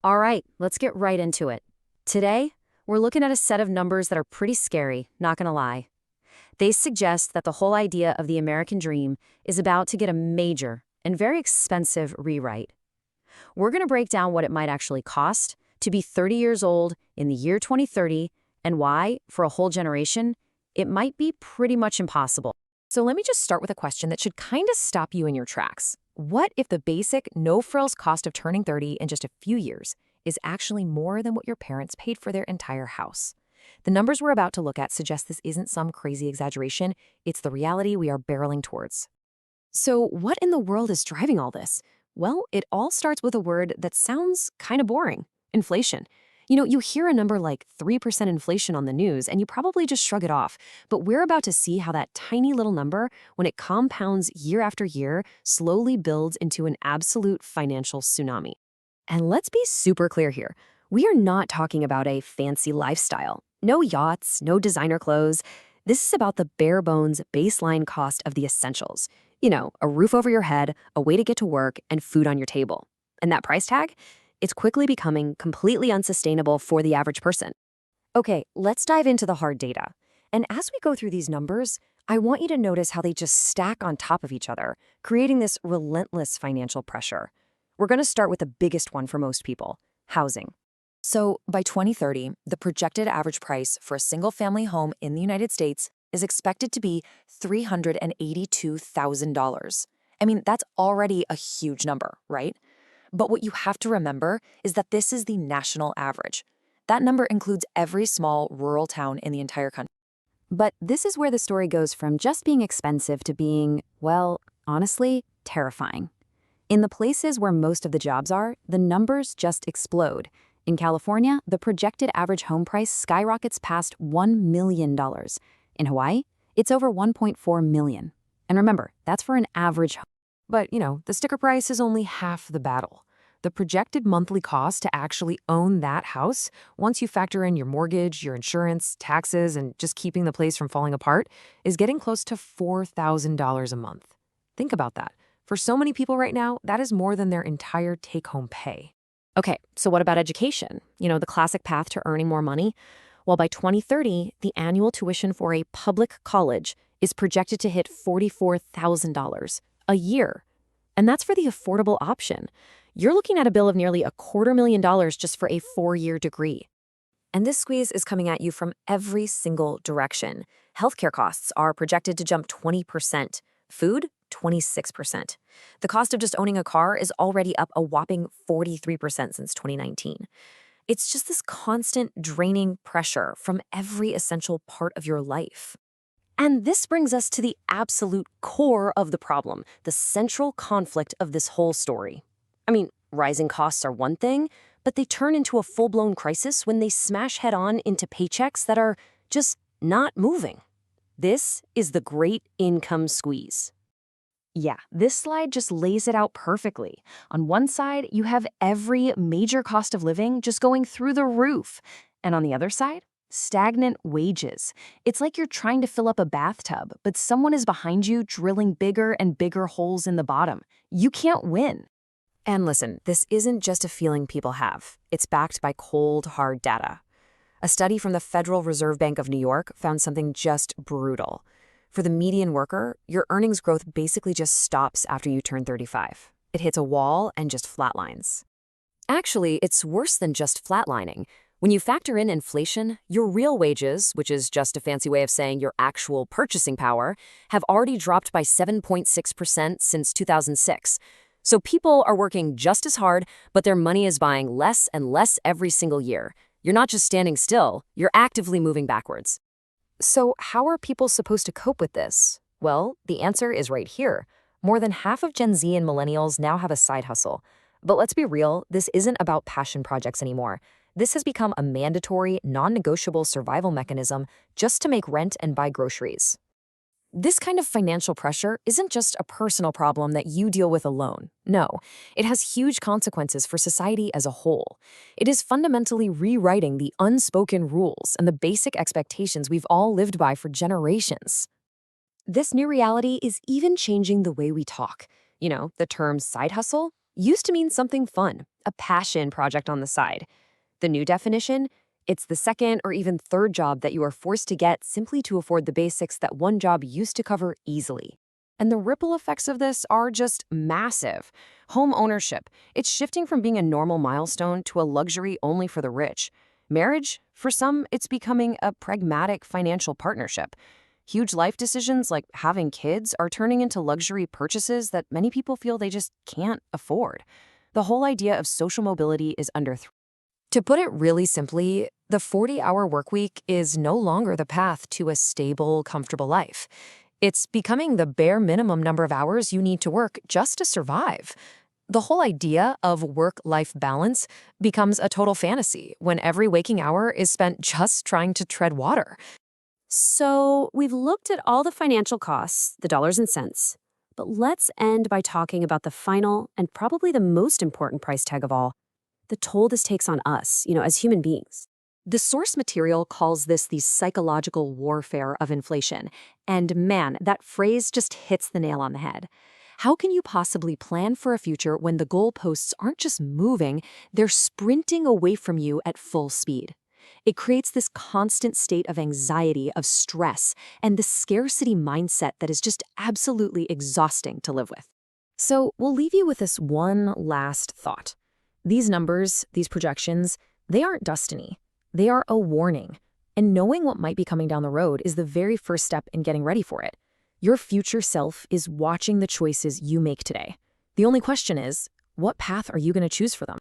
All right, let's get right into it. Today, we're looking at a set of numbers that are pretty scary, not gonna lie. They suggest that the whole idea of the American dream is about to get a major and very expensive rewrite. We're gonna break down what it might actually cost to be 30 years old in the year 2030 and why, for a whole generation, it might be pretty much impossible. So let me just start with a question that should kind of stop you in your tracks. What if the basic, no-frills cost of turning 30 in just a few years is actually more than what your parents paid for their entire house? The numbers we're about to look at suggest this isn't some crazy exaggeration, it's the reality we are barreling towards. So what in the world is driving all this? Well, it all starts with a word that sounds kind of boring: inflation. You hear a number like 3% inflation on the news, and you probably just shrug it off. But we're about to see how that tiny little number, when it compounds year after year, slowly builds into an absolute financial tsunami. And let's be super clear here. We are not talking about a fancy lifestyle. No yachts, no designer clothes. This is about the bare bones baseline cost of the essentials. A roof over your head, a way to get to work, and food on your table. And that price tag? It's quickly becoming completely unsustainable for the average person. Okay, let's dive into the hard data. And as we go through these numbers, I want you to notice how they just stack on top of each other, creating this relentless financial pressure. We're going to start with the biggest one for most people: housing. So by 2030, the projected average price for a single-family home in the United States is expected to be $382,000. I mean, that's already a huge number, right? But what you have to remember is that this is the national average. That number includes every small rural town in the entire country. But this is where the story goes from just being expensive to being, well, honestly, terrifying. In the places where most of the jobs are, the numbers just explode. In California, the projected average home price skyrockets past $1 million. In Hawaii, it's over $1.4 million. And remember, that's for an average home. But, the sticker price is only half the battle. The projected monthly cost to actually own that house, once you factor in your mortgage, your insurance, taxes, and just keeping the place from falling apart, is getting close to $4,000 a month. Think about that. For so many people right now, that is more than their entire take-home pay. Okay, so what about education? The classic path to earning more money? Well, by 2030, the annual tuition for a public college is projected to hit $44,000 a year. And that's for the affordable option. You're looking at a bill of nearly $250,000 just for a 4-year degree. And this squeeze is coming at you from every single direction. Healthcare costs are projected to jump 20%. Food, 26%. The cost of just owning a car is already up a whopping 43% since 2019. It's just this constant draining pressure from every essential part of your life. And this brings us to the absolute core of the problem, the central conflict of this whole story. I mean, rising costs are one thing, but they turn into a full-blown crisis when they smash head-on into paychecks that are just not moving. This is the great income squeeze. Yeah, this slide just lays it out perfectly. On one side, you have every major cost of living just going through the roof. And on the other side, stagnant wages. It's like you're trying to fill up a bathtub, but someone is behind you drilling bigger and bigger holes in the bottom. You can't win. And listen, this isn't just a feeling people have. It's backed by cold, hard data. A study from the Federal Reserve Bank of New York found something just brutal. For the median worker, your earnings growth basically just stops after you turn 35. It hits a wall and just flatlines. Actually, it's worse than just flatlining. When you factor in inflation, your real wages, which is just a fancy way of saying your actual purchasing power, have already dropped by 7.6% since 2006. So people are working just as hard, but their money is buying less and less every single year. You're not just standing still, you're actively moving backwards. So how are people supposed to cope with this? Well, the answer is right here. More than half of Gen Z and millennials now have a side hustle. But let's be real, this isn't about passion projects anymore. This has become a mandatory, non-negotiable survival mechanism just to make rent and buy groceries. This kind of financial pressure isn't just a personal problem that you deal with alone. No, it has huge consequences for society as a whole. It is fundamentally rewriting the unspoken rules and the basic expectations we've all lived by for generations. This new reality is even changing the way we talk. The term side hustle, used to mean something fun, a passion project on the side. The new definition? It's the second or even third job that you are forced to get simply to afford the basics that one job used to cover easily. And the ripple effects of this are just massive. Home ownership. It's shifting from being a normal milestone to a luxury only for the rich. Marriage? For some, it's becoming a pragmatic financial partnership. Huge life decisions like having kids are turning into luxury purchases that many people feel they just can't afford. The whole idea of social mobility is under threat. To put it really simply, the 40-hour workweek is no longer the path to a stable, comfortable life. It's becoming the bare minimum number of hours you need to work just to survive. The whole idea of work-life balance becomes a total fantasy when every waking hour is spent just trying to tread water. So we've looked at all the financial costs, the dollars and cents, but let's end by talking about the final and probably the most important price tag of all, the toll this takes on us, as human beings. The source material calls this the psychological warfare of inflation. And man, that phrase just hits the nail on the head. How can you possibly plan for a future when the goalposts aren't just moving, they're sprinting away from you at full speed? It creates this constant state of anxiety, of stress, and the scarcity mindset that is just absolutely exhausting to live with. So we'll leave you with this one last thought. These numbers, these projections, they aren't destiny. They are a warning. And knowing what might be coming down the road is the very first step in getting ready for it. Your future self is watching the choices you make today. The only question is, what path are you going to choose for them?